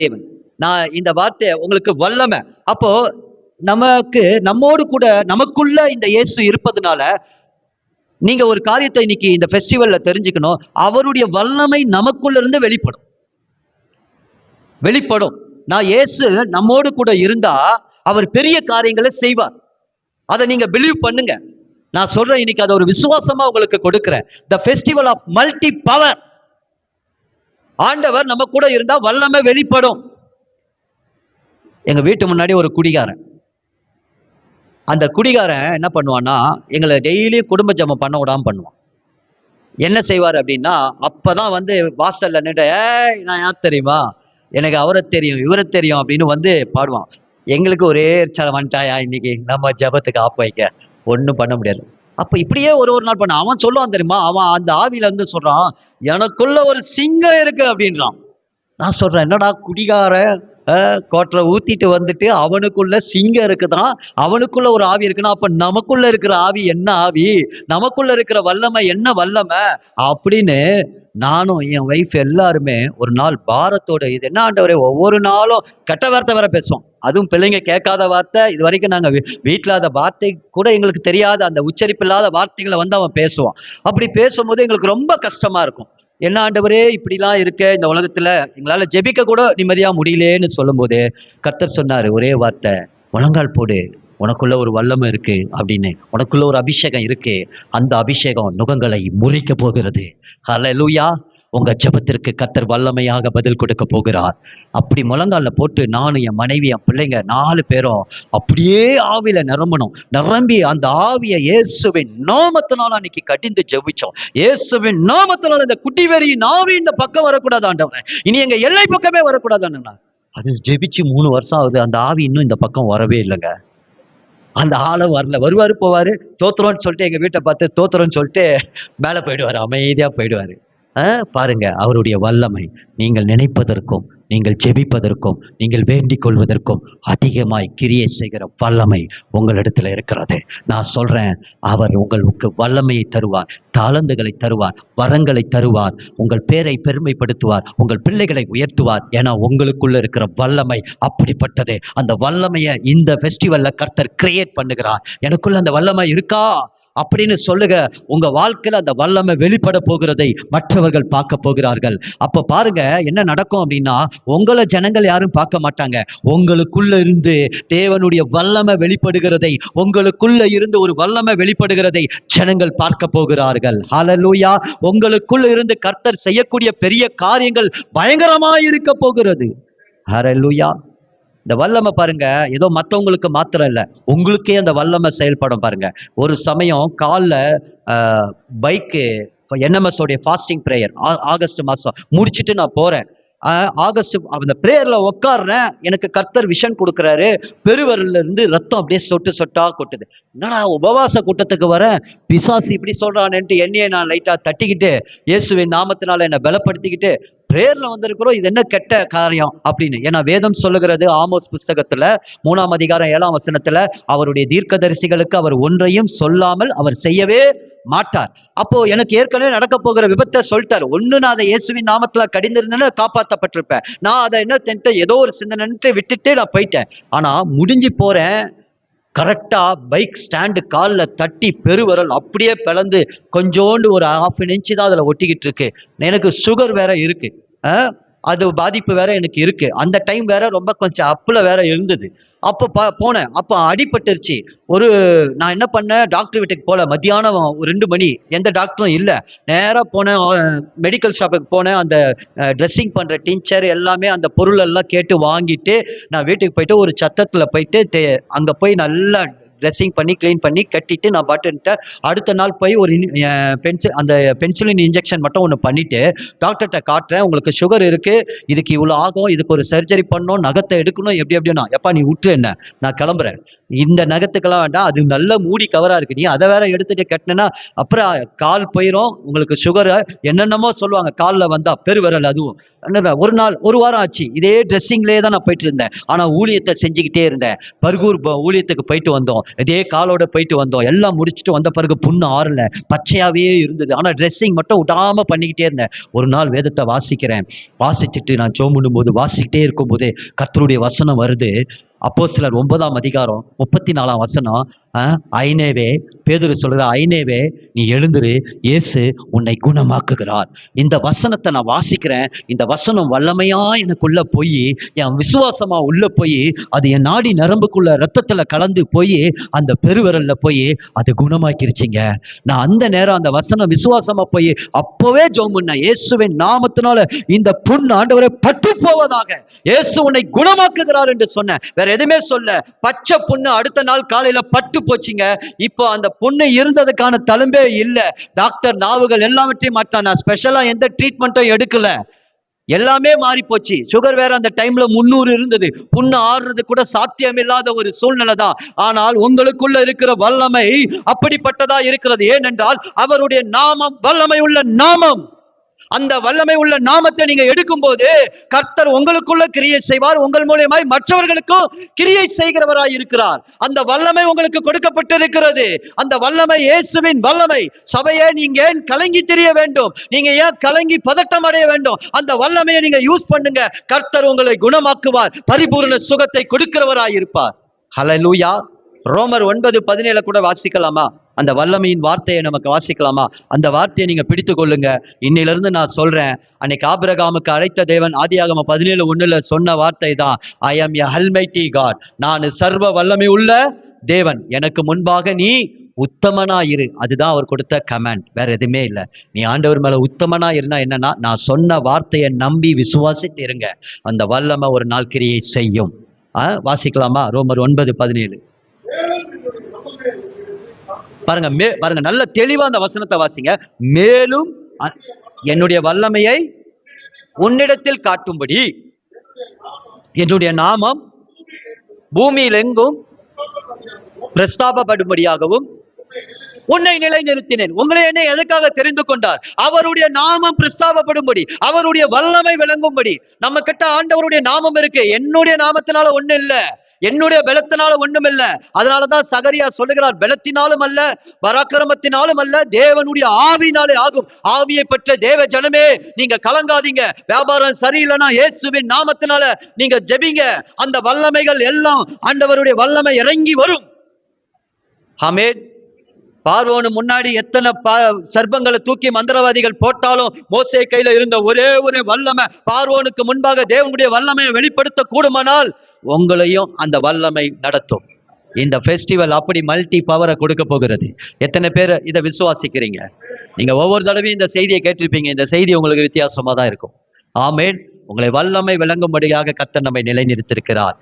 தேவன். நான் இந்த வார்த்தை உங்களுக்கு வல்லமை. அப்போ நமக்கு நம்மோடு கூட நமக்குள்ள இந்த இயேசு இருப்பதுனால நீங்க ஒரு காரியத்தை இன்னைக்கு இந்த ஃபெஸ்டிவல்ல தெரிஞ்சுக்கணும். அவருடைய வல்லமை நமக்குள்ள இருந்து வெளிப்படும். வெளிப்படும். நான் இயேசு நம்மோடு கூட இருந்தா அவர் பெரிய காரியங்களை செய்வார். அதை நீங்க பிலீவ் பண்ணுங்க. நான் சொல்றேன், இன்னைக்கு அதை ஒரு விசுவாசமா உங்களுக்கு கொடுக்கிறேன். The festival of multi power. ஆண்டவர் நம்ம கூட இருந்தா வல்லமை வெளிப்படும். எங்க வீட்டு முன்னாடி ஒரு குடிகாரன். அந்த குடிகாரன் என்ன பண்ணுவான்னா, எங்களை டெய்லியும் குடும்ப ஜெபம் பண்ண விடாம பண்ணுவான். என்ன செய்வார் அப்படின்னா, அப்பதான் வந்து வாசல்ல நின்று, ஏய் நான் யார் தெரியுமா, எனக்கு அவரை தெரியும் இவரை தெரியும் அப்படின்னு வந்து பாடுவான். எங்களுக்கு ஒரே வந்துட்டாயா இன்னைக்கு நம்ம ஜெபத்துக்கு ஆப் வைக்க, ஒன்றும் பண்ண முடியாது. அப்ப இப்படியே ஒரு ஒரு நாள் பண்ண அவன் சொல்லுவான் தெரியுமா, அவன் அந்த ஆவியில வந்து சொல்றான், எனக்குள்ள ஒரு சிங்கம் இருக்கு அப்படின்றான். நான் சொல்றேன், என்னடா குடிகார கோட்டரை ஊத்திட்டு வந்துட்டு அவனுக்குள்ள சிங்கம் இருக்குதான், அவனுக்குள்ள ஒரு ஆவி இருக்குன்னா, அப்ப நமக்குள்ள இருக்கிற ஆவி என்ன ஆவி, நமக்குள்ள இருக்கிற வல்லமை என்ன வல்லமை அப்படின்னு நானும் என் ஒய்ஃப் எல்லாருமே ஒரு நாள் பாரத்தோட, இது என்ன ஆண்டவரே, ஒவ்வொரு நாளும் கெட்ட வார்த்தை வேற பேசுவோம். அதுவும் பிள்ளைங்க கேட்காத வார்த்தை. இது வரைக்கும் நாங்க வீட்டில் அந்த வார்த்தை கூட எங்களுக்கு தெரியாத அந்த உச்சரிப்பு இல்லாத வார்த்தைகளை வந்து அவன் பேசுவான். அப்படி பேசும்போது எங்களுக்கு ரொம்ப கஷ்டமா இருக்கும். என்ன ஆண்டவரே இப்படிலாம் இருக்க இந்த உலகத்துல, எங்களால ஜெபிக்க கூட நிம்மதியா முடியலேன்னு சொல்லும் போது கர்த்தர் சொன்னாரு ஒரே வார்த்தை, முழங்கால் போடு, உனக்குள்ள ஒரு வல்லமை இருக்கு அப்படின்னு, உனக்குள்ள ஒரு அபிஷேகம் இருக்கு, அந்த அபிஷேகம் நுகங்களை முறிக்க போகிறது. ஹல்லேலூயா. உங்க ஜெபத்திற்கு கர்த்தர் வல்லமையாக பதில் கொடுக்க போகிறார். அப்படி முழங்கால போட்டு நானும் என் மனைவி என் பிள்ளைங்க 4 பேரும் அப்படியே ஆவியில நிரம்பணும். நிரம்பி அந்த ஆவியை இயேசுவின் நாமத்தினால அன்னைக்கு கடிந்து ஜெபிச்சோம். இயேசுவின் நாமத்தினால இந்த குட்டிவெறியின் ஆவி இந்த பக்கம் வரக்கூடாது ஆண்டவரே, இனி எங்க எல்லை பக்கமே வரக்கூடாது ஆண்டவரே. அது ஜெபிச்சு 3 வருஷம் ஆகுது. அந்த ஆவி இன்னும் இந்த பக்கம் வரவே இல்லைங்க. அந்த ஆளும் வரல. வருவாரு போவாரு, தோத்துறோம்னு சொல்லிட்டு எங்க வீட்டை பார்த்து தோத்துறோம்னு சொல்லிட்டு மேல போயிடுவாரு, அமைதியா போயிடுவாரு. பாருங்க அவருடைய வல்லமை நீங்கள் நினைப்பதற்கும் நீங்கள் ஜெபிப்பதற்கும் நீங்கள் வேண்டிக் கொள்வதற்கும் அதிகமாய் கிரியை செய்கிற வல்லமை உங்களிடத்துல இருக்கிறது. நான் சொல்றேன், அவர் உங்களுக்கு வல்லமையை தருவார், தாளந்துகளை தருவார், வரங்களை தருவார், உங்கள் பேரை பெருமைப்படுத்துவார், உங்கள் பிள்ளைகளை உயர்த்துவார். ஏன்னா உங்களுக்குள்ள இருக்கிற வல்லமை அப்படிப்பட்டது. அந்த வல்லமையை இந்த ஃபெஸ்டிவல்ல கர்த்தர் கிரியேட் பண்ணுகிறார். எனக்குள்ள அந்த வல்லமை இருக்கா அப்படின்னு சொல்லுங்க. உங்க வாழ்க்கையில அந்த வல்லமை வெளிப்பட போகிறதை மற்றவர்கள் பார்க்க போகிறார்கள். அப்ப பாருங்க என்ன நடக்கும் அப்படின்னா, உங்களை ஜனங்கள் யாரும் பார்க்க மாட்டாங்க. உங்களுக்குள்ள இருந்து தேவனுடைய வல்லமை வெளிப்படுகிறதை, உங்களுக்குள்ள இருந்து ஒரு வல்லமை வெளிப்படுகிறதை ஜனங்கள் பார்க்க போகிறார்கள். ஹல்லேலூயா. உங்களுக்குள்ள இருந்து கர்த்தர் செய்யக்கூடிய பெரிய காரியங்கள் பயங்கரமாய் இருக்க போகிறது. ஹல்லேலூயா. இந்த வல்லமை பாருங்க, ஏதோ மற்றவங்களுக்கு மாத்திரம் இல்லை, உங்களுக்கே அந்த வல்லமை செயல்படும் பாருங்க. ஒரு சமயம் காலில் பைக்கு NMS உடைய ஃபாஸ்டிங் ப்ரேயர் ஆகஸ்ட் மாதம் முடிச்சுட்டு நான் போகிறேன். ஆகஸ்ட் அந்த ப்ரேயரில் உட்காடுறேன். எனக்கு கர்த்தர் விஷன் கொடுக்குறாரு. பெருவரில் இருந்து ரத்தம் அப்படியே சொட்டு சொட்டா கொட்டுது. என்னடா உபவாச கூட்டத்துக்கு வரேன், பிசாசு இப்படி சொல்கிறானேன்ட்டு என்னையே நான் லைட்டாக தட்டிக்கிட்டு இயேசுவின் நாமத்தினால என்னை பலப்படுத்திக்கிட்டு பிரேயர்ல வந்திருக்கிறோம், இது என்ன கெட்ட காரியம் அப்படின்னு. ஏன்னா வேதம் சொல்லுகிறது ஆமோஸ் புஸ்தகத்துல 3ஆம் அதிகாரம் 7ஆம் வசனத்துல, அவருடைய தீர்க்கதரிசிகளுக்கு அவர் ஒன்றையும் சொல்லாமல் அவர் செய்யவே மாட்டார். அப்போ எனக்கு ஏற்கனவே நடக்க போகிற விபத்தை சொல்லிட்டாரு. ஒண்ணு நான் அதை இயேசுவின் நாமத்துல கடிந்திருந்தேன்னு காப்பாற்றப்பட்டிருப்பேன். நான் அதை என்ன ஏதோ ஒரு சிந்தனை விட்டுட்டு நான் போயிட்டேன். ஆனா முடிஞ்சு போறேன், கரெக்டா பைக் ஸ்டாண்டு காலில் தட்டி பெருவரல் அப்படியே பிளந்து கொஞ்சோண்டு ஒரு 1/2 இன்ச்சு தான் அதில் ஒட்டிக்கிட்டு இருக்கு. எனக்கு சுகர் வேற இருக்கு, அது பாதிப்பு வேற எனக்கு இருக்கு. அந்த டைம் வேற ரொம்ப கொஞ்சம் அப்பில் வேற இருந்தது. அப்போ போனேன். அப்போ அடிபட்டுருச்சு. நான் என்ன பண்ணேன், டாக்டர் வீட்டுக்கு போல. மத்தியானம் 2 மணி, எந்த டாக்டரும் இல்லை. நேராக போனேன், மெடிக்கல் ஷாப்புக்கு போனேன். அந்த ட்ரெஸ்ஸிங் பண்ணுற டின்ச்சர் எல்லாமே அந்த பொருள் எல்லாம் கேட்டு வாங்கிட்டு நான் வீட்டுக்கு போயிட்டு ஒரு சத்தத்தில் போயிட்டு அங்கே போய் நல்லா ட்ரெஸ்ஸிங் பண்ணி க்ளீன் பண்ணி கட்டிட்டு நான் பாட்டுன்ட்டேன். அடுத்த நாள் போய் ஒரு அந்த பென்சிலின் இன்ஜெக்ஷன் மட்டும் ஒன்று பண்ணிட்டு டாக்டர்கிட்ட காட்டுறேன். உங்களுக்கு சுகர் இருக்கு, இதுக்கு இவ்வளோ ஆகும், இதுக்கு ஒரு சர்ஜரி பண்ணணும், நகத்தை எடுக்கணும், எப்படின்னா எப்பா நீ விட்டுரு, என்ன நான் கிளம்புறேன், இந்த நகத்துக்கெல்லாம் வேண்டாம், அது நல்ல மூடி கவராக இருக்கு, நீ அதை வேற எடுத்துட்டு கட்டினா அப்புறம் கால் போயிடும், உங்களுக்கு சுகர் என்னென்னமோ சொல்லுவாங்க காலில் வந்தா பெருவிரல், அதுவும் ஒரு நாள் ஒரு வாரம் ஆச்சு, இதே ட்ரெஸ்ஸிங்லேயே தான் நான் போயிட்டு இருந்தேன். ஆனா ஊழியத்தை செஞ்சுக்கிட்டே இருந்தேன். பர்கூர் ஊழியத்துக்கு போயிட்டு வந்தோம், இதே காலோட போயிட்டு வந்தோம். எல்லாம் முடிச்சுட்டு வந்த பிறகு புண்ணு ஆறல, பச்சையாவே இருந்தது. ஆனா ட்ரெஸ்ஸிங் மட்டும் விடாம பண்ணிக்கிட்டே இருந்தேன். ஒரு நாள் வேதத்தை வாசிக்கிறேன். வாசிச்சுட்டு நான் ஜெபம் போது வாசிக்கிட்டே இருக்கும் போதே கர்த்தருடைய வசனம் வருது. அப்போஸ்தலர் 9ஆம் அதிகாரம் 34ஆம் வசனம். ஐனேவே, பேதுரு சொல்ற, ஐனேவே நீ எழுந்துரு, இயேசு உன்னை குணமாக்குகிறார். இந்த வசனத்தை நான் வாசிக்கிறேன். இந்த வசனம் வல்லமையா எனக்குள்ள போய், என் விசுவாசமா உள்ள போய், அது என் நாடி நரம்புக்குள்ள ரத்தத்துல கலந்து போய் அந்த பெருவிரல்ல போய் அது குணமாக்கிருச்சிங்க. நான் அந்த நேரம் அந்த வசனம் விசுவாசமா போய் அப்பவே ஜெபம் பண்ணேன். இயேசுவின் நாமத்தினால இந்த புண் ஆண்டவரை பட்டு போவதாக, இயேசு உன்னை குணமாக்குகிறார் என்று சொன்னேன். வேற எதுவுமே சொல்ல. பச்சை புண்ணு அடுத்த நாள் காலையில பட்டு போச்சுங்க. இப்போ அந்த புண்ணு இருந்ததுக்கான தழும்பே இல்ல. டாக்டர் நாவுகள் எல்லாவற்றையும் மாட்டான். நான் ஸ்பெஷலா எந்த ட்ரீட்மெண்ட்டும் எடுக்கல, எல்லாமே மாறி போச்சு. சுகர் வேற அந்த டைம்ல 300 இருந்தது. புண்ணு ஆறுறது கூட சாத்தியம் இல்லாத ஒரு சூழ்நிலை தான். ஆனால் உங்களுக்குள்ள இருக்கிற வல்லமை அப்படிப்பட்டதா இருக்கிறது. ஏனென்றால் அவருடைய நாமம் வல்லமை உள்ள நாமம். அந்த வல்லமை உள்ள நாமத்தை நீங்க எடுக்கும் போது கர்த்தர் உங்களுக்குள்ள கிரியை செய்வார். உங்கள் மூலியமாய் மற்றவர்களுக்கும் கிரியை செய்கிறவராய் இருக்கிறார். அந்த வல்லமை உங்களுக்கு கொடுக்கப்பட்டிருக்கிறது. அந்த வல்லமை இயேசுவின் வல்லமை. சபையே, நீங்க ஏன் கலங்கி தெரிய வேண்டும்? நீங்க ஏன் கலங்கி பதட்டம் அடைய வேண்டும்? அந்த வல்லமையை நீங்க யூஸ் பண்ணுங்க. கர்த்தர் உங்களை குணமாக்குவார், பரிபூர்ண சுகத்தை கொடுக்கிறவராய் இருப்பார். ஹல்லேலூயா. ரோமர் 9:17 கூட வாசிக்கலாமா? அந்த வல்லமையின் வார்த்தையை நமக்கு வாசிக்கலாமா? அந்த வார்த்தையை நீங்க பிடித்து கொள்ளுங்க. இன்னிலிருந்து நான் சொல்றேன், அன்னைக்கு ஆபிரகாமுக்கு அழைத்த தேவன் ஆதியாகமம் 17:1 சொன்ன வார்த்தை தான், ஐ ஆம் எ அல்மைட்டி காட். நான் சர்வ வல்லமை உள்ள தேவன், எனக்கு முன்பாக நீ உத்தமனா இரு. அதுதான் அவர் கொடுத்த கமாண்ட், வேற எதுவுமே இல்லை. நீ ஆண்டவர் மேல உத்தமனா இருந்தா என்னன்னா, நான் சொன்ன வார்த்தையை நம்பி விசுவாசித்து இருங்க. அந்த வல்லமை ஒரு நாள் கிரியை செய்யும். வாசிக்கலாமா? ரோமர் 9:17 பாருங்க. பாருங்க, நல்ல தெளிவா அந்த வசனத்தை வாசிங்க. மேலும் என்னுடைய வல்லமையை உன்னிடத்தில் காட்டும்படி என்னுடைய நாமம் பூமியில் எங்கும் பிரஸ்தாபப்படும்படியாகவும் உன்னை நிலைநிறுத்தினேன். உங்களை என்னை எதுக்காக தெரிந்து கொண்டார்? அவருடைய நாமம் பிரஸ்தாபப்படும்படி, அவருடைய வல்லமை விளங்கும்படி. நம்ம கிட்ட ஆண்டவருடைய நாமம் இருக்கு. என்னுடைய நாமத்தினால ஒண்ணு இல்ல, என்னுடைய பலத்தினால ஒண்ணும் இல்ல. அதனாலதான் சகரியா சொல்லுகிறார், பலத்தினாலும் அல்ல, பராக்கிரமத்தினாலும் அல்ல, தேவனுடைய ஆவியினாலே ஆகும். ஆவியை பெற்ற தேவ ஜனமே, நீங்க கலங்காதீங்க. வியாபாரம் சரியில்லைன்னா இயேசுவின் நாமத்தினால நீங்க ஜெபிங்க. அந்த வல்லமைகள் எல்லாம், ஆண்டவருடைய வல்லமை இறங்கி வரும். ஆமென். பார்வோனு முன்னாடி எத்தனை சர்ப்பங்களை தூக்கி மந்திரவாதிகள் போட்டாலும் மோசே கையில இருந்த ஒரே ஒரு வல்லமை, பார்வோனுக்கு முன்பாக தேவனுடைய வல்லமையை வெளிப்படுத்த கூடுமானால் உங்களையும் அந்த வல்லமை நடத்தும். இந்த ஃபெஸ்டிவல் அப்படி மல்டி பவரை கொடுக்க போகிறது. எத்தனை பேர் இதை விசுவாசிக்கிறீங்க? நீங்க ஒவ்வொரு தடவையும் இந்த செய்தியை கேட்டிருப்பீங்க. இந்த செய்தி உங்களுக்கு வித்தியாசமா தான் இருக்கும். ஆமென். உங்களை வல்லமை விளங்கும்படியாக கர்த்தர் நம்மை நிலைநிறுத்தியிருக்கிறார்.